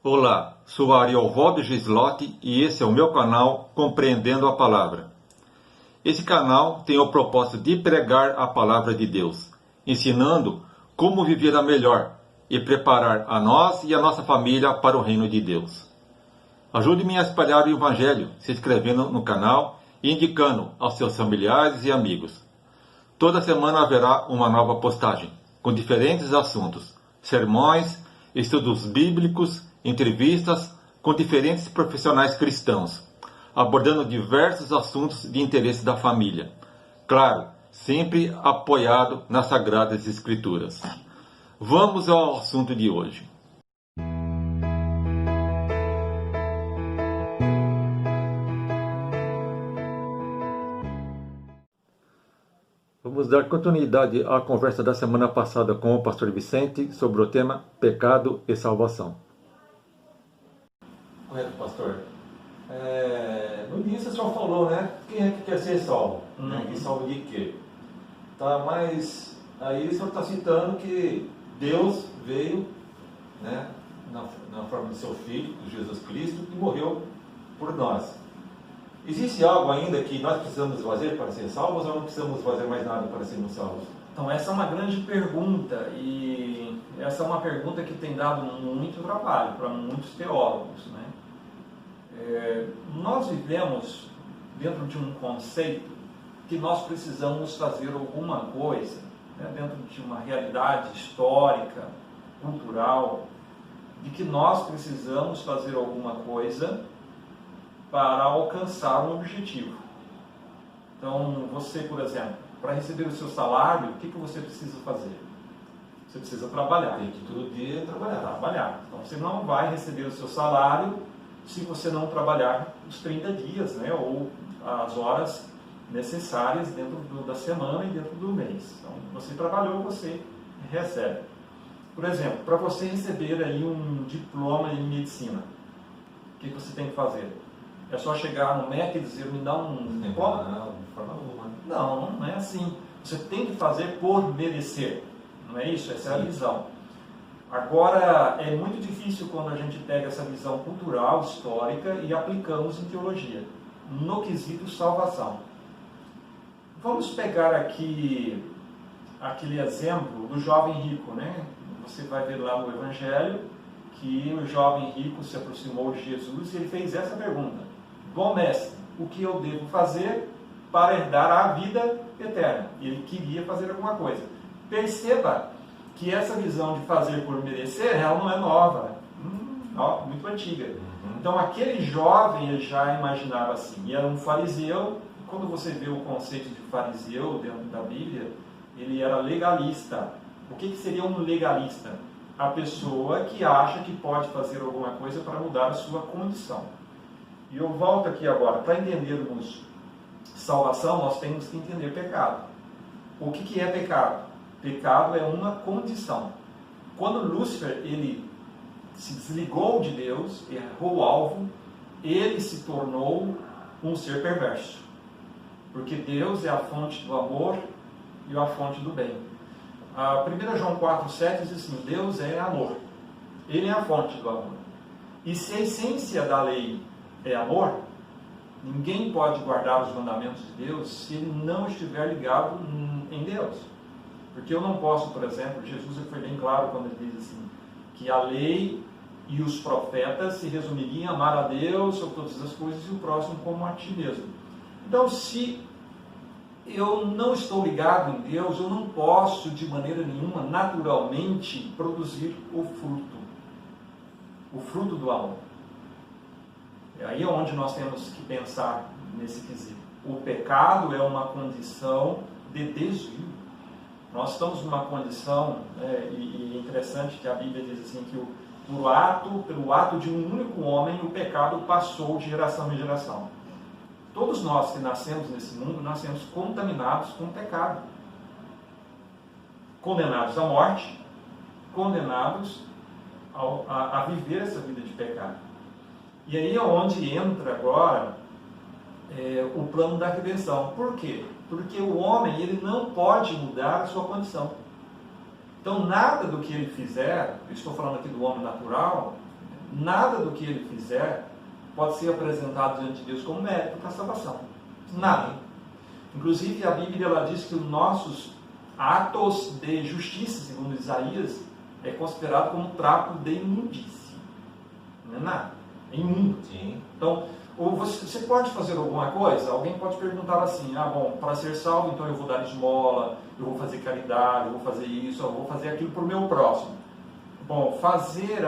Olá, sou Ariovaldo Gislotti e esse é o meu canal Compreendendo a Palavra. Esse canal tem o propósito de pregar a Palavra de Deus, ensinando como viver a melhor e preparar a nós e a nossa família para o reino de Deus. Ajude-me a espalhar o Evangelho, se inscrevendo no canal e indicando aos seus familiares e amigos. Toda semana haverá uma nova postagem, com diferentes assuntos, sermões, estudos bíblicos, entrevistas com diferentes profissionais cristãos, abordando diversos assuntos de interesse da família. Claro, sempre apoiado nas Sagradas Escrituras. Vamos ao assunto de hoje. Vamos dar continuidade à conversa da semana passada com o pastor Vicente sobre o tema pecado e salvação. Correto, pastor. No início o senhor falou, né? Quem é que quer ser salvo? Que salvo de quê? Tá, mas aí o senhor está citando que Deus veio, né, na forma de seu Filho, Jesus Cristo, e morreu por nós. Existe algo ainda que nós precisamos fazer para ser salvos ou não precisamos fazer mais nada para sermos salvos? Então, essa é uma grande pergunta e essa é uma pergunta que tem dado muito trabalho para muitos teólogos, né? Nós vivemos dentro de um conceito que nós precisamos fazer alguma coisa, né, dentro de uma realidade histórica, cultural, de que nós precisamos fazer alguma coisa para alcançar um objetivo. Então, você, por exemplo, para receber o seu salário, o que você precisa fazer? Você precisa trabalhar. Tem que todo dia trabalhar. Então, você não vai receber o seu salário se você não trabalhar os 30 dias, né, ou as horas necessárias dentro da semana e dentro do mês. Então, você trabalhou, você recebe. Por exemplo, para você receber aí um diploma em medicina, o que você tem que fazer? É só chegar no MEC e dizer, me dá um diploma? Não, de forma alguma. Não é assim. Você tem que fazer por merecer. Não é isso? Essa é a visão. Agora, é muito difícil quando a gente pega essa visão cultural, histórica e aplicamos em teologia, no quesito salvação. Vamos pegar aqui aquele exemplo do jovem rico, né? Você vai ver lá no Evangelho que o jovem rico se aproximou de Jesus e ele fez essa pergunta: bom mestre, o que eu devo fazer para herdar a vida eterna? Ele queria fazer alguma coisa. Perceba que essa visão de fazer por merecer, ela não é nova, muito antiga. Então aquele jovem ele já imaginava assim, e era um fariseu. Quando você vê o conceito de fariseu dentro da Bíblia, ele era legalista. O que seria um legalista? A pessoa que acha que pode fazer alguma coisa para mudar a sua condição. E eu volto aqui agora, para entendermos salvação, nós temos que entender pecado. O que é pecado? Pecado é uma condição. Quando Lúcifer ele se desligou de Deus, errou o alvo, ele se tornou um ser perverso. Porque Deus é a fonte do amor e a fonte do bem. 1 João 4,7 diz assim: Deus é amor. Ele é a fonte do amor. E se a essência da lei é amor, ninguém pode guardar os mandamentos de Deus se ele não estiver ligado em Deus. Porque eu não posso, por exemplo, Jesus foi bem claro quando ele diz assim, que a lei e os profetas se resumiriam em amar a Deus sobre todas as coisas e o próximo como a ti mesmo. Então, se eu não estou ligado em Deus, eu não posso, de maneira nenhuma, naturalmente, produzir o fruto do amor. É aí onde nós temos que pensar nesse quesito. O pecado é uma condição de desvio. Nós estamos numa condição, e é interessante que a Bíblia diz assim, que pelo ato de um único homem, o pecado passou de geração em geração. Todos nós que nascemos nesse mundo, nascemos contaminados com o pecado. Condenados à morte, condenados a viver essa vida de pecado. E aí é onde entra agora o plano da redenção. Por quê? Porque o homem ele não pode mudar a sua condição. Então, nada do que ele fizer, eu estou falando aqui do homem natural, nada do que ele fizer pode ser apresentado diante de Deus como mérito para a salvação. Nada. Inclusive, a Bíblia ela diz que os nossos atos de justiça, segundo Isaías, é considerado como trapo de imundície. Não é nada. É imundo. Sim. Então, ou você pode fazer alguma coisa? Alguém pode perguntar assim, bom, para ser salvo, então eu vou dar esmola, eu vou fazer caridade, eu vou fazer isso, eu vou fazer aquilo para o meu próximo. Bom,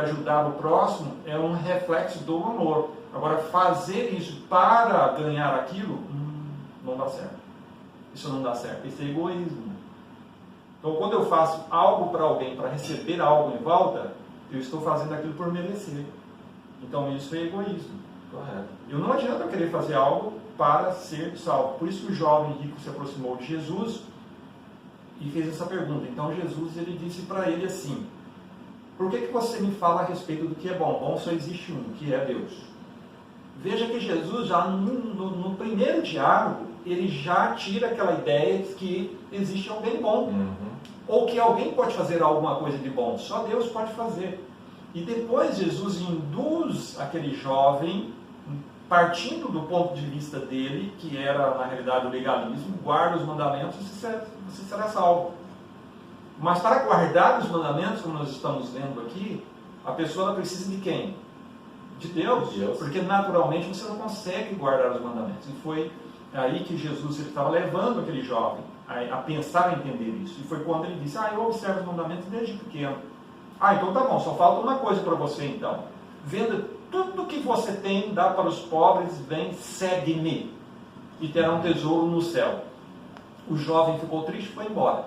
ajudar o próximo é um reflexo do amor. Agora, fazer isso para ganhar aquilo, não dá certo. Isso não dá certo. Isso é egoísmo. Então, quando eu faço algo para alguém, para receber algo em volta, eu estou fazendo aquilo por merecer. Então, isso é egoísmo. Correto. Eu não adianta eu querer fazer algo para ser salvo. Por isso que o jovem rico se aproximou de Jesus e fez essa pergunta. Então, Jesus ele disse para ele assim, por que você me fala a respeito do que é bom? Bom só existe um, que é Deus. Veja que Jesus, já no primeiro diálogo, ele já tira aquela ideia de que existe alguém bom. Ou que alguém pode fazer alguma coisa de bom. Só Deus pode fazer. E depois Jesus induz aquele jovem, partindo do ponto de vista dele, que era na realidade o legalismo, guarda os mandamentos e você será salvo. Mas para guardar os mandamentos, como nós estamos vendo aqui, a pessoa precisa de quem? De Deus. Porque naturalmente você não consegue guardar os mandamentos. E foi aí que Jesus estava levando aquele jovem a pensar, a entender isso. E foi quando ele disse, eu observo os mandamentos desde pequeno. Então tá bom, só falta uma coisa para você então. Venda tudo que você tem, dá para os pobres, vem, segue-me. E terá um tesouro no céu. O jovem ficou triste e foi embora.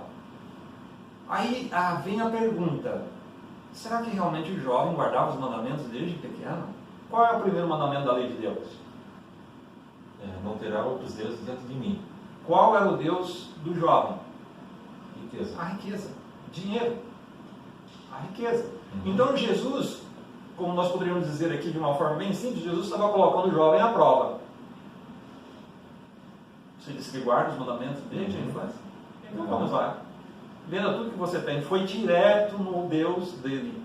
Aí vem a pergunta, será que realmente o jovem guardava os mandamentos desde pequeno? Qual é o primeiro mandamento da lei de Deus? Não terá outros deuses dentro de mim. Qual era o Deus do jovem? Riqueza. A riqueza. Dinheiro. A riqueza. Então Jesus, como nós poderíamos dizer aqui de uma forma bem simples, Jesus estava colocando o jovem à prova. Você disse que guarda os mandamentos desde a infância? Então vamos lá. Vendo tudo que você tem, foi direto no Deus dele.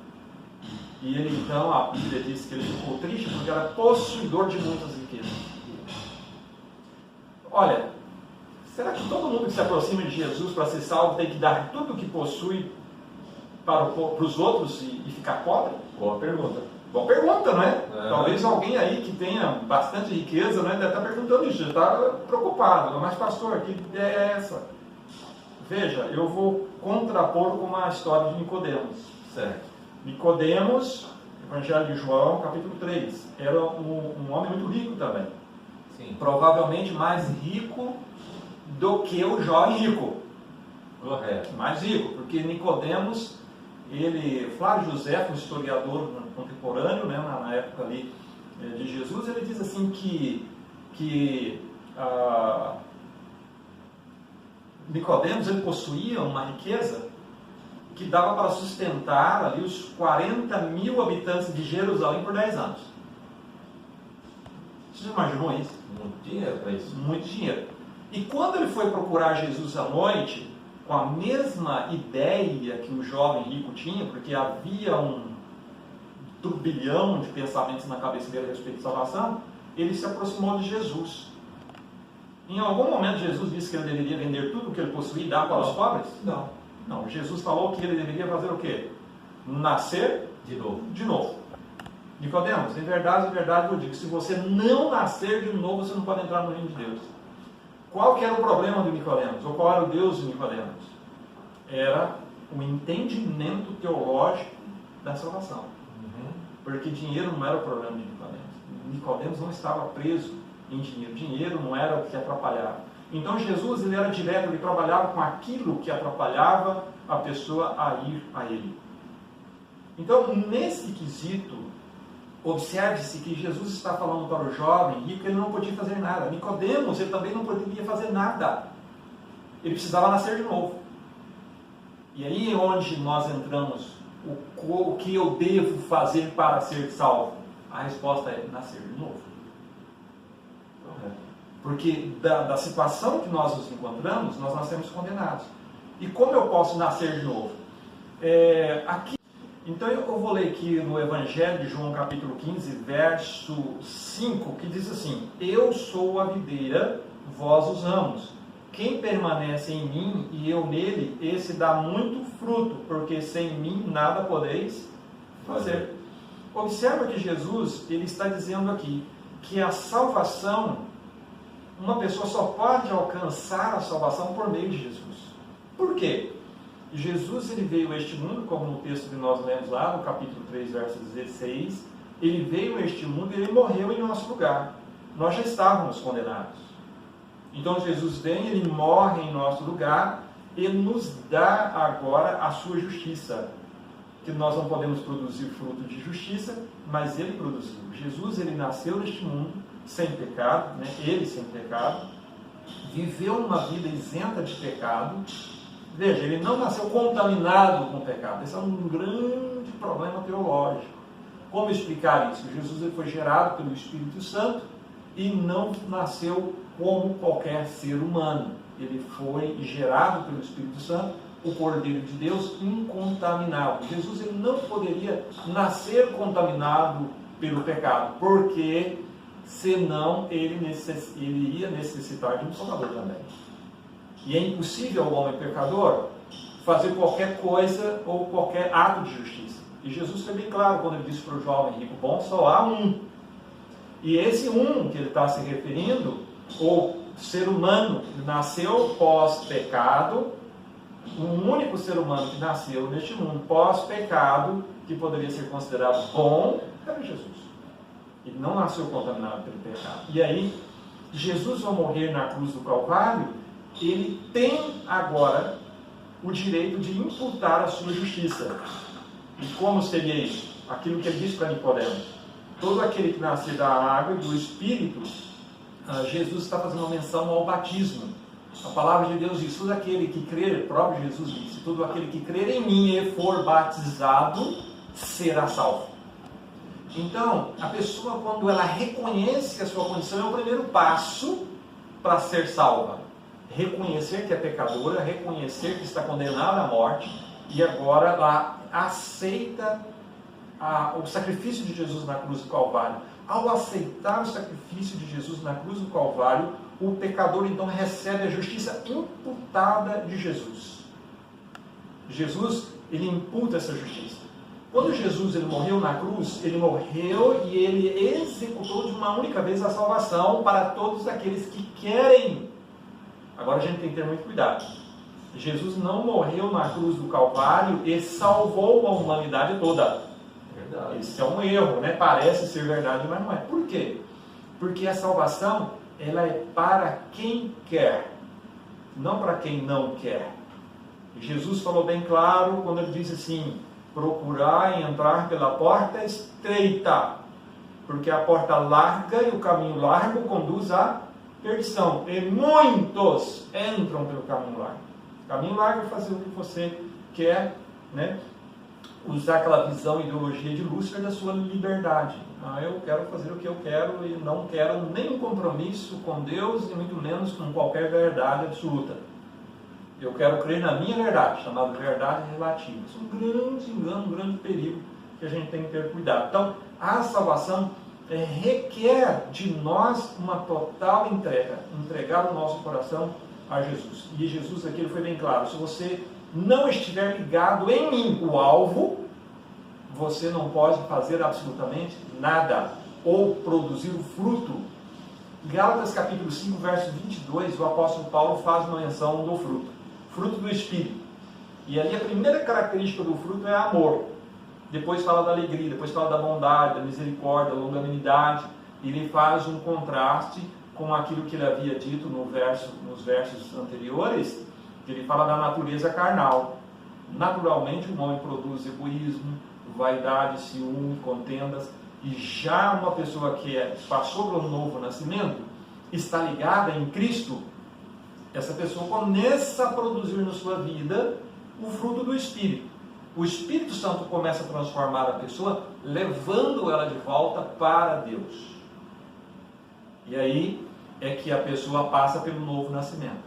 E ele então, a Bíblia diz que ele ficou triste porque era possuidor de muitas riquezas. Olha, será que todo mundo que se aproxima de Jesus para ser salvo tem que dar tudo o que possui para os outros e ficar pobre? Boa pergunta. Boa pergunta, não é? Talvez alguém aí que tenha bastante riqueza, né, deve estar perguntando isso, já está preocupado. Mas pastor, que ideia é essa? Veja, eu vou contrapor com uma história de Nicodemos. Certo. Nicodemos, Evangelho de João, capítulo 3, era um homem muito rico também. Sim. Provavelmente mais rico do que o jovem rico. Correto. Mais rico, porque Nicodemos, Flávio José, um historiador contemporâneo, né, na época ali de Jesus, ele diz assim que Nicodemos ele possuía uma riqueza que dava para sustentar ali os 40 mil habitantes de Jerusalém por 10 anos. Você já imaginou isso? Muito dinheiro para isso. Muito dinheiro. E quando ele foi procurar Jesus à noite, com a mesma ideia que o jovem rico tinha, porque havia um turbilhão de pensamentos na cabeça dele a respeito de salvação, ele se aproximou de Jesus. Em algum momento Jesus disse que ele deveria vender tudo o que ele possuía e dar para os pobres? Não. Não, Jesus falou que ele deveria fazer o quê? Nascer De novo. de novo. Nicodemos, em verdade eu digo, se você não nascer de novo, você não pode entrar no reino de Deus. Qual que era o problema de Nicodemos? Ou qual era o Deus de Nicodemos? Era o entendimento teológico da salvação. Porque dinheiro não era o problema de Nicodemos. Nicodemos não estava preso em dinheiro. Dinheiro não era o que atrapalhava. Então Jesus ele era direto, ele trabalhava com aquilo que atrapalhava a pessoa a ir a ele. Então, nesse quesito, observe-se que Jesus está falando para o jovem rico que ele não podia fazer nada. Nicodemos, ele também não poderia fazer nada. Ele precisava nascer de novo. E aí é onde nós entramos. O que eu devo fazer para ser salvo? A resposta é nascer de novo. Porque da situação que nós nos encontramos, nós nascemos condenados. E como eu posso nascer de novo? Aqui Então eu vou ler aqui no Evangelho de João capítulo 15, verso 5, que diz assim: eu sou a videira, vós os ramos. Quem permanece em mim e eu nele, esse dá muito fruto, porque sem mim nada podeis fazer. Observa que Jesus, ele está dizendo aqui que a salvação, uma pessoa só pode alcançar a salvação por meio de Jesus. Por quê? Jesus, ele veio a este mundo, como no texto que nós lemos lá, no capítulo 3, verso 16, ele veio a este mundo e ele morreu em nosso lugar. Nós já estávamos condenados. Então Jesus vem, ele morre em nosso lugar, ele nos dá agora a sua justiça, que nós não podemos produzir fruto de justiça, mas ele produziu. Jesus, ele nasceu neste mundo sem pecado, né? Ele sem pecado, viveu uma vida isenta de pecado. Veja, ele não nasceu contaminado com o pecado. Esse é um grande problema teológico. Como explicar isso? Jesus, ele foi gerado pelo Espírito Santo e não nasceu como qualquer ser humano. Ele foi gerado pelo Espírito Santo, o Cordeiro de Deus, incontaminado. Jesus, ele não poderia nascer contaminado pelo pecado, porque senão ele ia necessitar de um Salvador também. E é impossível ao homem pecador fazer qualquer coisa ou qualquer ato de justiça. E Jesus foi bem claro quando ele disse para o jovem rico: bom, só há um. E esse um que ele está se referindo, o ser humano que nasceu pós-pecado, um único ser humano que nasceu neste mundo pós-pecado, que poderia ser considerado bom, era Jesus. Ele não nasceu contaminado pelo pecado. E aí, Jesus, ao morrer na cruz do Calvário, ele tem agora o direito de imputar a sua justiça. E como seria isso? Aquilo que ele disse para Nicodemos: todo aquele que nascer da água e do Espírito, Jesus está fazendo uma menção ao batismo. A palavra de Deus diz: todo aquele que crer, o próprio Jesus disse, todo aquele que crer em mim e for batizado, será salvo. Então, a pessoa, quando ela reconhece a sua condição, é o primeiro passo para ser salva. Reconhecer que é pecadora, reconhecer que está condenada à morte, e agora ela aceita o sacrifício de Jesus na cruz do Calvário. Ao aceitar o sacrifício de Jesus na cruz do Calvário, o pecador então recebe a justiça imputada de Jesus. Jesus, ele imputa essa justiça. Quando Jesus ele morreu na cruz, ele morreu e ele executou de uma única vez a salvação para todos aqueles que querem. Agora a gente tem que ter muito cuidado. Jesus não morreu na cruz do Calvário e salvou a humanidade toda. Verdade. Esse é um erro, né? Parece ser verdade, mas não é. Por quê? Porque a salvação, ela é para quem quer, não para quem não quer. Jesus falou bem claro quando ele disse assim: procurai entrar pela porta estreita, porque a porta larga e o caminho largo conduz à perdição, e muitos entram pelo caminho largo. O caminho largo é fazer o que você quer, né? Usar aquela visão, ideologia de Lúcifer da sua liberdade. Eu quero fazer o que eu quero e não quero nenhum compromisso com Deus e muito menos com qualquer verdade absoluta. Eu quero crer na minha verdade, chamada verdade relativa. Isso é um grande engano, um grande perigo que a gente tem que ter cuidado. Então, a salvação requer de nós uma total entrega, entregar o nosso coração a Jesus. E Jesus aqui ele foi bem claro: se você não estiver ligado em mim, o alvo, você não pode fazer absolutamente nada ou produzir o fruto. Gálatas capítulo 5, verso 22, o apóstolo Paulo faz uma menção do fruto, fruto do Espírito. E ali a primeira característica do fruto é amor. Depois fala da alegria, depois fala da bondade, da misericórdia, da longanimidade. E ele faz um contraste com aquilo que ele havia dito nos versos anteriores, que ele fala da natureza carnal. Naturalmente o homem produz egoísmo, vaidade, ciúme, contendas. E já uma pessoa que passou pelo novo nascimento, está ligada em Cristo, essa pessoa começa a produzir na sua vida o fruto do Espírito. O Espírito Santo começa a transformar a pessoa, levando ela de volta para Deus. E aí é que a pessoa passa pelo novo nascimento.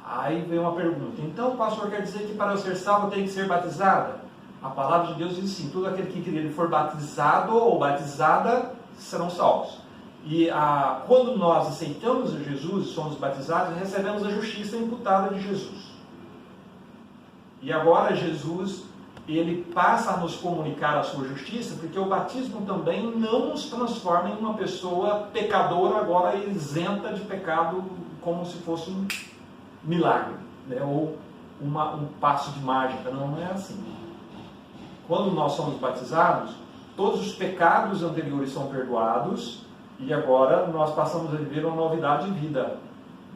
Aí vem uma pergunta: então, pastor, quer dizer que para eu ser salvo eu tenho que ser batizada? A palavra de Deus diz assim: todo aquele que crer e for batizado ou batizada serão salvos. E quando nós aceitamos a Jesus, somos batizados, recebemos a justiça imputada de Jesus. E agora Jesus, ele passa a nos comunicar a sua justiça, porque o batismo também não nos transforma em uma pessoa pecadora, agora isenta de pecado, como se fosse um milagre, né? Ou um passo de mágica. Não é assim. Quando nós somos batizados, todos os pecados anteriores são perdoados e agora nós passamos a viver uma novidade de vida.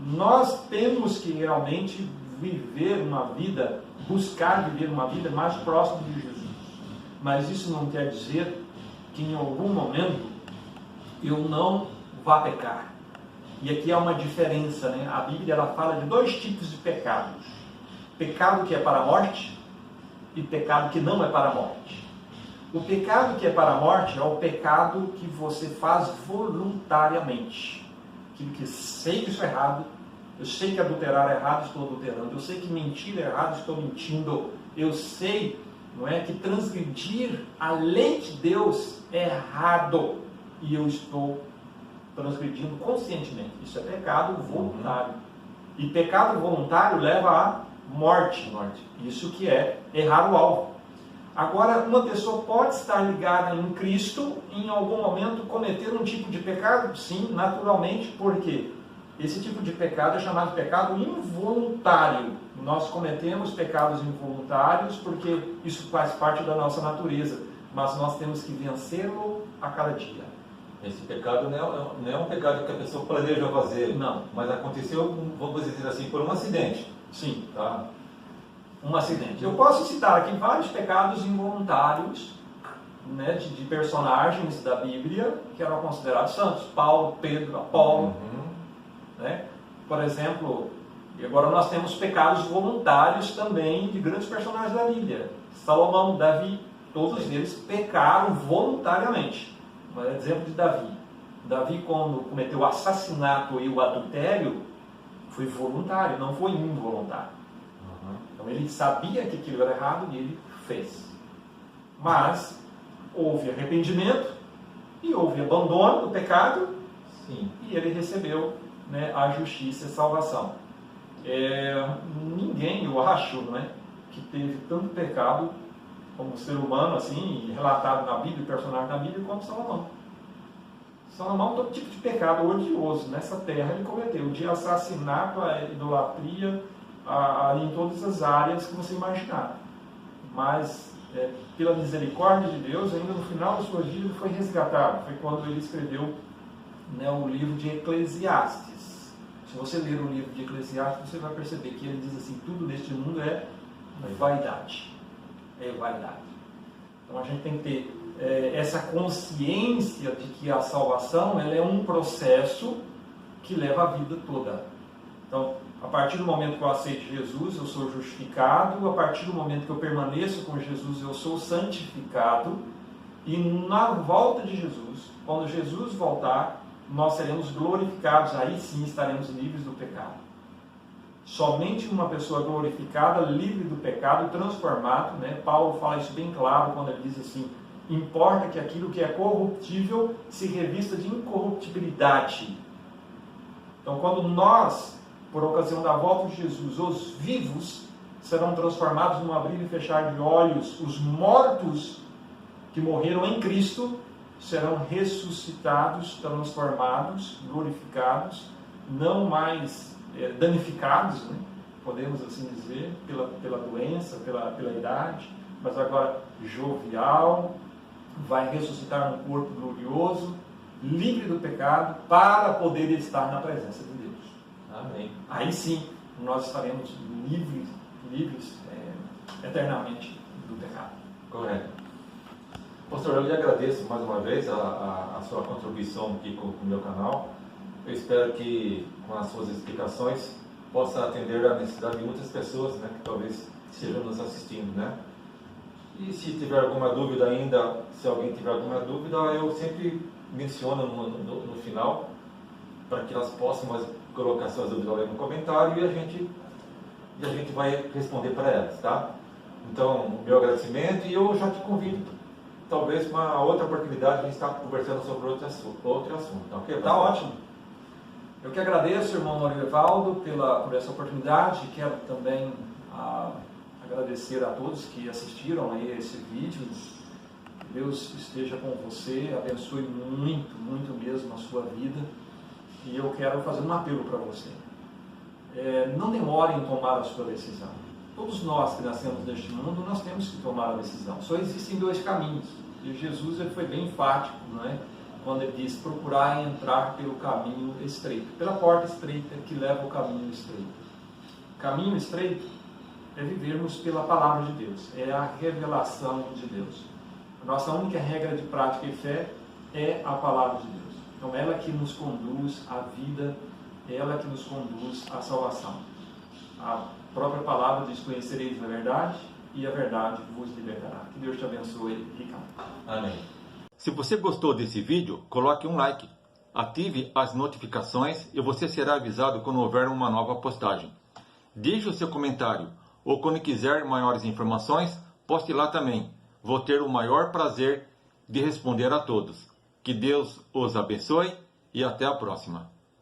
Nós temos que realmente viver uma vida, buscar viver uma vida mais próxima de Jesus. Mas isso não quer dizer que em algum momento eu não vá pecar. E aqui há uma diferença, né? A Bíblia ela fala de 2 tipos de pecados: pecado que é para a morte e pecado que não é para a morte. O pecado que é para a morte é o pecado que você faz voluntariamente. Aquilo que sei que isso é errado, eu sei que adulterar é errado, estou adulterando, eu sei que mentir é errado, estou mentindo, eu sei, não é, que transgredir a lei de Deus é errado e eu estou transgredindo conscientemente. Isso é pecado voluntário. E pecado voluntário leva à morte. Isso que é errar o alvo. Agora, uma pessoa pode estar ligada em Cristo e em algum momento cometer um tipo de pecado? Sim, naturalmente, porque esse tipo de pecado é chamado de pecado involuntário. Nós cometemos pecados involuntários porque isso faz parte da nossa natureza, mas nós temos que vencê-lo a cada dia. Esse pecado não é um pecado que a pessoa planeja fazer. Não. Mas aconteceu, vamos dizer assim, por um acidente. Sim. Tá? Um acidente. Eu posso citar aqui vários pecados involuntários, né, de personagens da Bíblia que eram considerados santos. Paulo, Pedro, Apolo. Né? Por exemplo, e agora nós temos pecados voluntários também de grandes personagens da Bíblia. Salomão, Davi, todos eles pecaram voluntariamente. Mas é exemplo de Davi. Davi, quando cometeu o assassinato e o adultério, foi voluntário, não foi involuntário. Então ele sabia que aquilo era errado e ele fez. Mas houve arrependimento e houve abandono do pecado. Sim. E ele recebeu, né, a justiça e a salvação. Ninguém, eu acho, né, que teve tanto pecado como ser humano, assim, relatado na Bíblia, personagem na Bíblia, quanto Salomão. Salomão, todo tipo de pecado odioso nessa terra ele cometeu, de assassinato, a idolatria, em todas as áreas que você imaginar. Mas, pela misericórdia de Deus, ainda no final da sua vida ele foi resgatado. Foi quando ele escreveu, né, o livro de Eclesiastes. Se você ler o livro de Eclesiastes, você vai perceber que ele diz assim: tudo neste mundo é vaidade. É vaidade. Então a gente tem que ter essa consciência de que a salvação ela é um processo que leva a vida toda. Então, a partir do momento que eu aceito Jesus, eu sou justificado. A partir do momento que eu permaneço com Jesus, eu sou santificado. E na volta de Jesus, quando Jesus voltar, nós seremos glorificados. Aí sim estaremos livres do pecado. Somente uma pessoa glorificada, livre do pecado, transformado, né? Paulo fala isso bem claro quando ele diz assim: importa que aquilo que é corruptível se revista de incorruptibilidade. Então, quando nós, por ocasião da volta de Jesus, os vivos serão transformados num abrir e fechar de olhos, os mortos que morreram em Cristo serão ressuscitados, transformados, glorificados, não mais danificados, né? Podemos assim dizer, pela doença, pela idade, mas agora jovial, vai ressuscitar um corpo glorioso, livre do pecado, para poder estar na presença de Deus. Amém. Aí sim, nós estaremos livres eternamente do pecado. Correto. Pastor, eu lhe agradeço mais uma vez a sua contribuição aqui com o meu canal. Eu espero que com as suas explicações possa atender a necessidade de muitas pessoas, né, que talvez estejam nos assistindo, né? E se tiver alguma dúvida ainda, se alguém tiver alguma dúvida, eu sempre menciono no final, para que elas possam colocar suas dúvidas ali no comentário e a gente vai responder para elas, tá? Então, o meu agradecimento, e eu já te convido, talvez, para uma outra oportunidade, a gente estar conversando sobre outro assunto. Tá, okay? Tá ótimo. Eu que agradeço, irmão Morivaldo, por essa oportunidade. Quero também agradecer a todos que assistiram aí a esse vídeo. Deus esteja com você, abençoe muito, muito mesmo a sua vida. E eu quero fazer um apelo para você. Não demore em tomar a sua decisão. Todos nós que nascemos neste mundo, nós temos que tomar a decisão. Só existem dois caminhos. E Jesus ele foi bem enfático, não é? Quando ele diz: procurar entrar pelo caminho estreito, pela porta estreita que leva ao caminho estreito. O caminho estreito é vivermos pela palavra de Deus, é a revelação de Deus. A nossa única regra de prática e fé é a palavra de Deus. Então, ela que nos conduz à vida, ela que nos conduz à salvação. A própria palavra diz: conhecereis a verdade e a verdade vos libertará. Que Deus te abençoe, Ricardo. Amém. Se você gostou desse vídeo, coloque um like, ative as notificações e você será avisado quando houver uma nova postagem. Deixe o seu comentário, ou quando quiser maiores informações, poste lá também. Vou ter o maior prazer de responder a todos. Que Deus os abençoe e até a próxima.